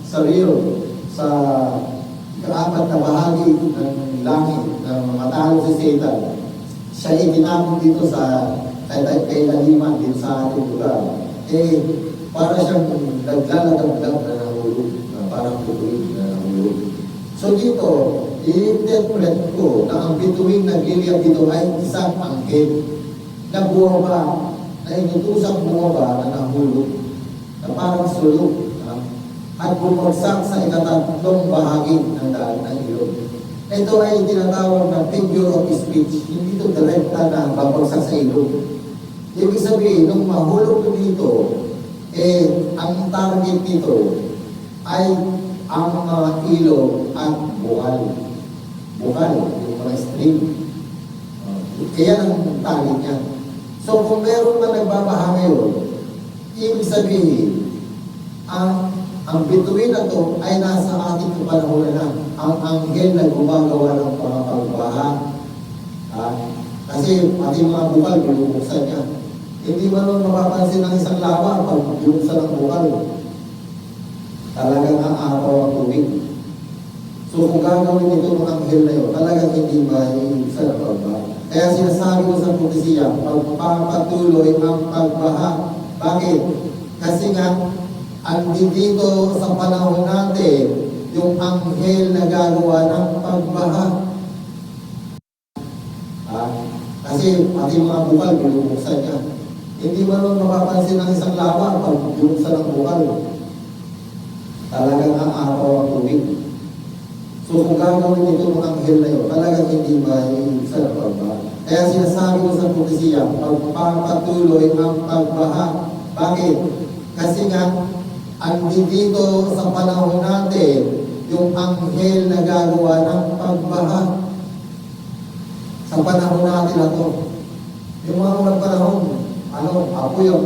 sa Rio, sa ikaapat na bahagi ng langit na matalo si Satan, siya itinapon dito sa kailaliman dito sa ating lugar. Para siyang naglalagab-gab na nahulog, na parang tutuwid na nahulog. So dito, i-interpret ko na ang bituing nagliliyab dito ay isang anghel na bumaba, na inutusang bumaba na nahulog, na parang sulok, at bumagsak sa ikatatlong bahagi ng daan ng ilog. Ito ay tinatawag na figure of speech. Hindi ito direkta na babagsak sa ilog. Ibig sabihin, nung mahulog ko dito, ang target nito ay ang mga ilog at bukal. Bukal, yung mga stream. Kaya ang target niya. So kung meron man nagbabaha ngayon, ibig sabihin, ang bituin na to ay nasa ating kapanahonan na. Ang anghel na gumagawa ng pangapagbaha. Kasi pati mga bukal, binubuksan niya. Hindi man nun mapapansin ng isang lawa pag binuksan ng bukal. Talagang ang araw ang tubig. So kung gagawin ito ng anghel na yun, talagang hindi maibuksan ang pagbaha. Kaya sinasabi ko sa propesiya, pagpapatuloy ang pagbaha. Bakit? Kasi nga, dito sa panahon natin, yung anghel na gagawa ng pagbaha. Kasi pati mga bukal, binubuksan niya. Hindi man nun mapapansin ng isang lawa pag binuksan ng bukal. Talagang ang araw ang tubig. So kung gagawin ito ng anghel na yun, talagang hindi maibuksan ang pagbaha. Kaya sinasabi ko sa propesiya, pagpapatuloy ang pagbaha. Bakit? Kasi nga, dito sa panahon natin, yung anghel na gagawa ng pagbaha. Sa panahon natin na to, yung mga unang panahon, ako yung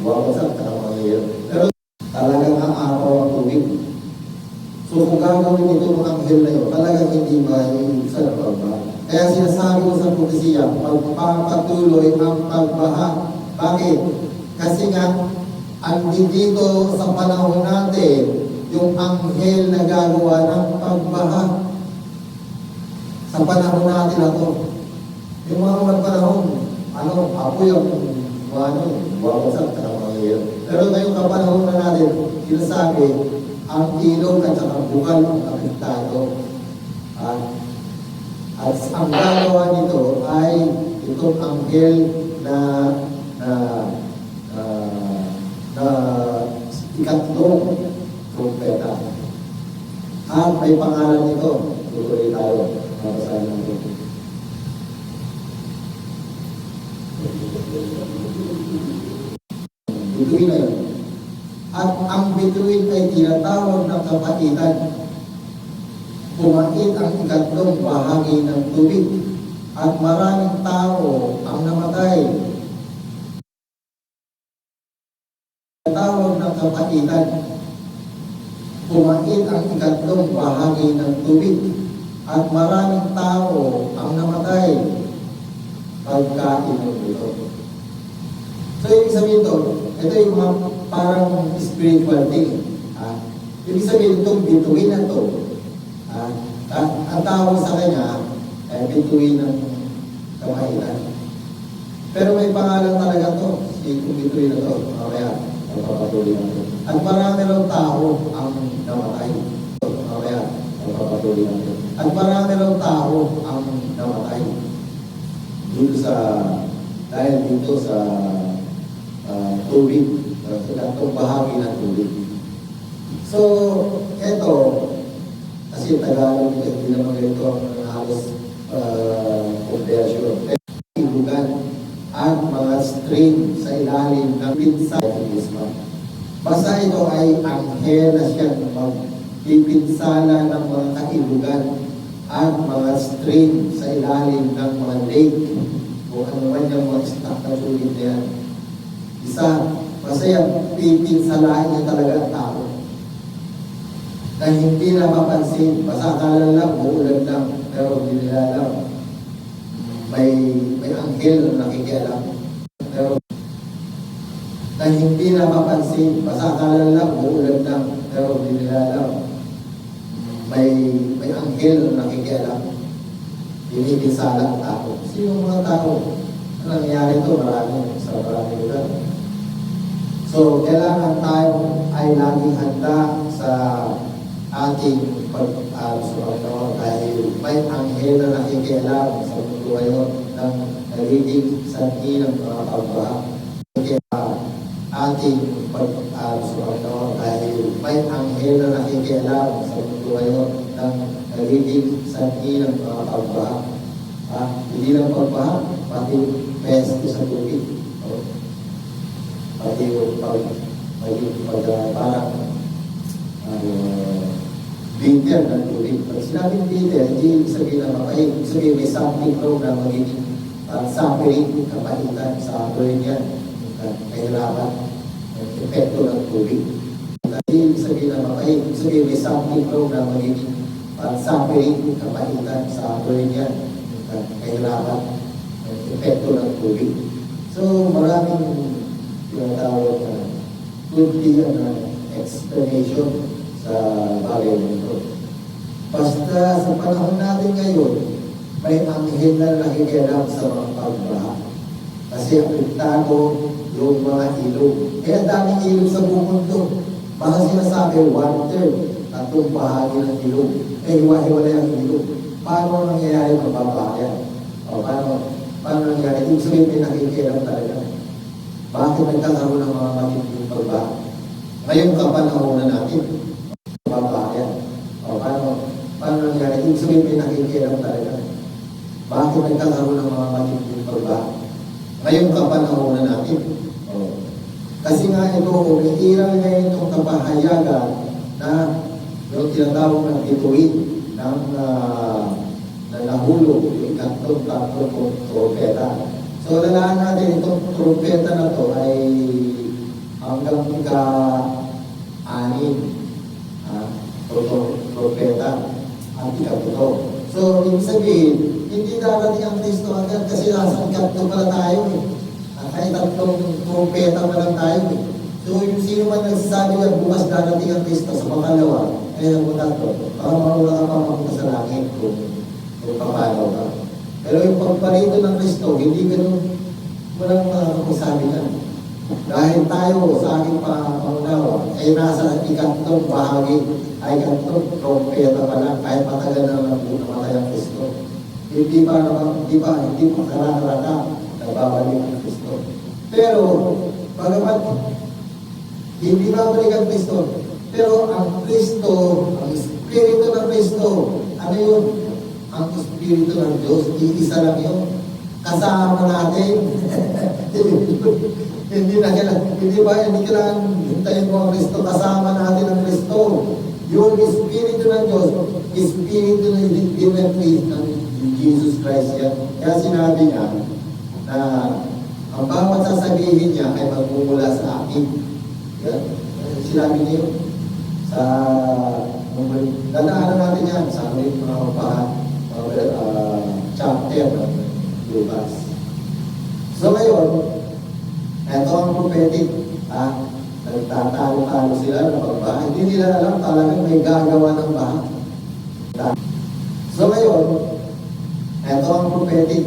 wawasak ka ng mga ngayon. Pero talagang ang araw ang tubig. So kung gagawin ito ng anghel na yun, talagang hindi maibuksan ang pagbaha. Kaya sinasabi ko sa propesiya, pagpapatuloy ang pagbaha. Bakit? Kasi nga, dito sa panahon natin, yung anghel na gagawa ng pagbaha. Sa panahon natin na to, yung mga unang panahon, ako yung wawasak ka ng mga ngayon. Pero ngayong kapanahon na natin, sinasabi, ang ilog at saka bukal ang apektado. At ang gagawa nito ay itong anghel na ikatlong trumpeta. At may pangalan nito. Tutuloy tayo. Mabasahin natin. Bituin na yun. At ang bituin ay tinatawag ng kapatitan. Pumait ang ikatlong bahagi ng tubig. At maraming tao ang namatay. Tawag ng kapatitan. Pumait ang ikatlong bahagi ng tubig at maraming tao ang namatay pagkainom ito. So, ibig sabihin ito yung mga parang spiritual thing. Ibig sabihin itong bituin na ito, ang tawag sa kanya ay bituin ng kamailan. Pero may pangalan talaga ito, itong bituin na ito, mamaya. At marami raw tao ang namatay. At marami raw tao ang namatay. Dahil dito sa tubig, sa itong bahagi ng tubig. So, eto, kasi Tagalog, hindi naman ito ang halos conversion. Ibugan at mga stream sa ilalim ng pinsala. Basta ito ay anghel na siya magpipinsala ng mga kaibugan at mga stream sa ilalim ng mga lake o ano man yung mga stock na tubig na yan. Basta yung pipinsalain niya talaga ang tao. Na hindi na mapansin, basta akala lang, uulan lang, pero hindi nila alam. May anghel na nakikialam. Pero na hindi na mapansin. Basta akala lang, uulan lang, pero hindi nila alam. May anghel na nakikialam. Binibinsala ang tao. Sino mga tao? Ano nangyayari ito? Marami sa maraming lugar. So, kailangan tayo ay laging handa sa ating pag-Panginoon dahil may anghel na nakikialam sa mundo ngayon ng nagiging sanhi ng mga pagbaha. Ating pag-Panginoon dahil may anghel na nakikialam sa mundo ngayon ng nagiging sanhi ng mga pagbaha. Hindi lang pagbaha, pati pesto sa tubig. Pati yung parang bitter ng tubig. Pag sinabing bitter, hindi sabihin na mapahig. Sabihin may something wrong na magiging suffering, kapahitan sa brain yan. Kahirapan, epekto ng tubig. Hindi sabihin na mapahig. Sabihin may something wrong na magiging suffering, kapahitan sa brain yan. Kahirapan, epekto ng tubig. So maraming tinatawag na could be an explanation sa bagay nito. Basta sa panahon natin ngayon, may anghel na nakikialam sa mga pagbaha. Kasi apektado yung mga ilog. Kaya daming ilog sa buong mundo. Baka sinasabi, 1/3, tatlong bahagi ng ilog. Hiwa-hiwalay ang ilog. Paano nangyayari magbabaha yan? O paano nangyayari? Ibig sabihin may nakikialam talaga. Bakit nagkakaroon ng mga matinding pagbaha? Ngayong kapanahonan natin, pagbaha yan. O paano nangyari? Ibig sabihin may nakikialam talaga. Bakit nagkakaroon ng mga matinding pagbaha? Ngayong kapanahonan natin. Kasi nga ito, umiiral ngayon itong kapahayagan na yung tinatawag ng bituin ng nahulog, yung tatlong propeta. So, lalaan natin itong trumpeta na to ay hanggang ika-6 trumpeta ang ika-7. So, ibig sabihin, hindi darating ang Kristo agad kasi nasa ika-7 pala tayo eh. Kahit tatlong trumpeta pa lang tayo eh. So, yung sino man nagsasabi na bukas darating ang Kristo sa pangalawa, kaya ang tatlo, baka marula ka pa mapunta sa langit kung papalaw ka. Pero yung pagparito ng Kristo, hindi ganun walang masabi na. Dahil tayo sa aking pangunawa ay nasa ikatlong bahagi, ay ikatlong trompeta pa lang, kahit matagal na namatay ang Kristo. Hindi pa karang-rana nagbabalik ang Kristo. Pero, bagamat hindi babalik ang Kristo, pero ang Kristo, ang Espiritu ng Kristo, ano yun? Ang Espiritu ng Diyos, iisa lang yun. Kasama natin. Hindi kailangan hintayin mo ang Kristo. Kasama natin ang Kristo. Yung Espiritu ng Diyos, Espiritu ng Jesus Christ yan. Kaya sinabi niya na ang bawat sasabihin niya ay magmumula sa akin. Yan. Sinabi niya yun. Dadaanan natin yan sa amin mga chapter ng Lucas. So ngayon, ito ang prophetic. Nagtatalo-talo sila ng pagbaha. Hindi nila alam talagang may gagawa ng baha. So ngayon, ito ang prophetic.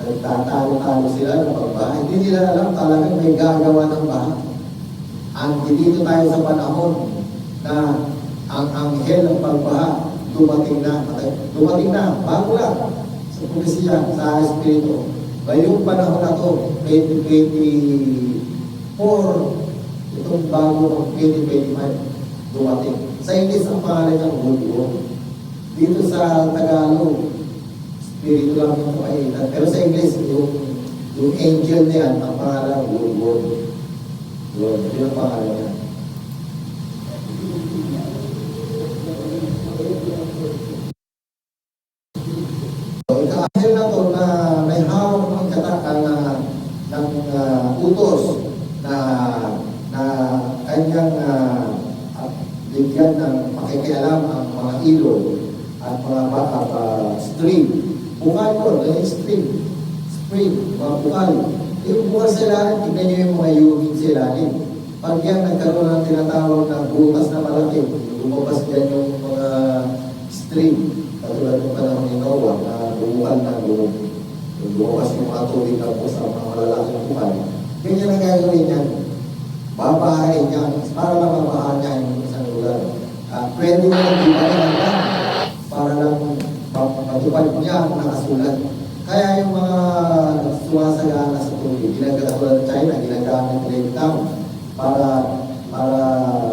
Nagtatalo-talo sila ng pagbaha. Hindi nila alam talagang may gagawa ng baha. Dito tayo sa panahon na ang anghel ng pagbaha dumating na, bago lang sa propesya, sa Espiritu. Ngayong panahon na to, 2024, itong bago ng 2025, dumating. Sa English, ang pangalan ng World War. Dito sa Tagalog, Espiritu lang yung pakaitan. Pero sa English, yung angel na yan, ang pangalan ng World War. Yun ang pangalan niya. Ika-angel na to na may hawak ng katakan ng utos na kanyang bigyan ng pakikialam ang mga ilog at mga stream. Bukal yun, stream, spring, mga bukal. Yung bukas sa ilalim, tignan nyo yung mga humid sa ilalim. Pag yan nagkaroon ng tinatawag na butas na malaki, lumabas yan yung mga stream, katulad ng panahon ni Noah na bukal na lumabas yung mga tubig na po sa mga malalaking bukal. Ganyan ang gagawin yan. Babahain yan, para lang mabahaan niya yung isang lugar. Pwede mo lang ibahin lang para lang matupad niya ang nakasulat. Kaya yung mga sumasagana sa tubig, ginagawin ng China, ginagamit lake dam para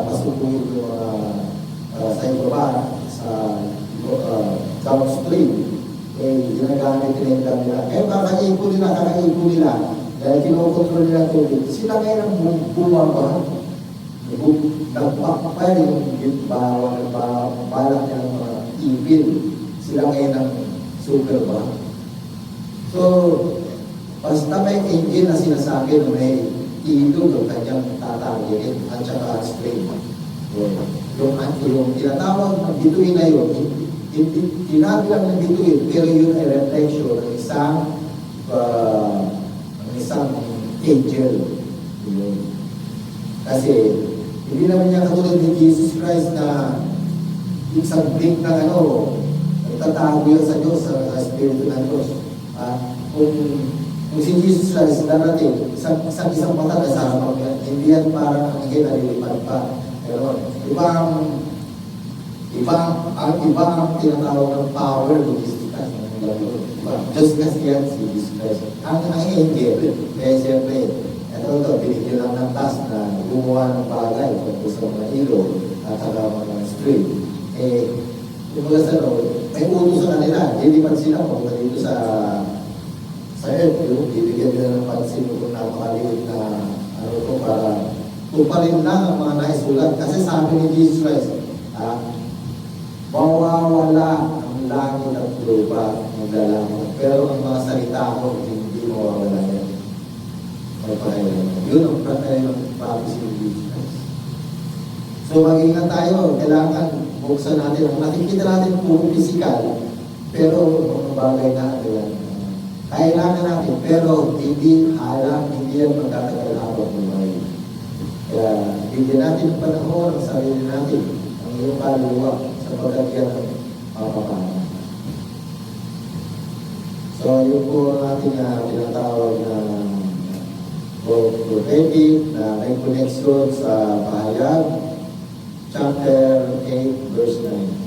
masupuin yung mga sa ibaba, sa downstream. Ginagamit lake dam nila. Kakaipon nila, dahil kinokontrol nila tubig. Sila ngayon ang bumaba. Nagpapapay yung balak niya ng mga ipil. Sila ngayon ang super ba. So, basta may engine na sinasabi na may ilog o kanyang tatanggirin at saka spray. Yung tinatawag ng bituin na yun, tinabi lang ng bituin, pero yun ay reflection ng isang angel. Kasi, hindi naman niya katulad ni Jesus Christ na isang blink ng tatago yun sa Diyos, sa Espiritu ng Diyos. Kung si Jesus Christ darating, isang mata na sa harapan niya, hindi yan parang ang higit na lilipad pa. Pero ibang tinatawag ng power ng Jesus Christ. Diyos kasi yan si Jesus Christ. Ang angel, siyempre, ito, binigyan lang ng task na gumawa ng bagay kung sa mga ilog at saka mga street. Yung mga may utos sa kanila, hindi man sila kung dito sa earth, bibigyan nila ng pansin kung napakaliit na para tuparin lang ang mga naisulat. Kasi sabi ni Jesus Christ, mawawala ang langit at lupa, magdalaman. Pero ang mga salita ko, hindi mawawala yan. Yun ang pratay ng prophecy ni Jesus Christ. So mag-ingat tayo, kailangan buksan natin. Nakikita natin puro physical, pero mga bagay na kailangan natin, pero hindi yan magtatagal habang buhay. Kaya bigyan natin ng panahon ang sarili natin, ang iyong kaluluwa sa pagkakyan ng papapahan. So yun po natin tinatawag na prophetic na may connection sa Pahayag chapter 8 verse 9.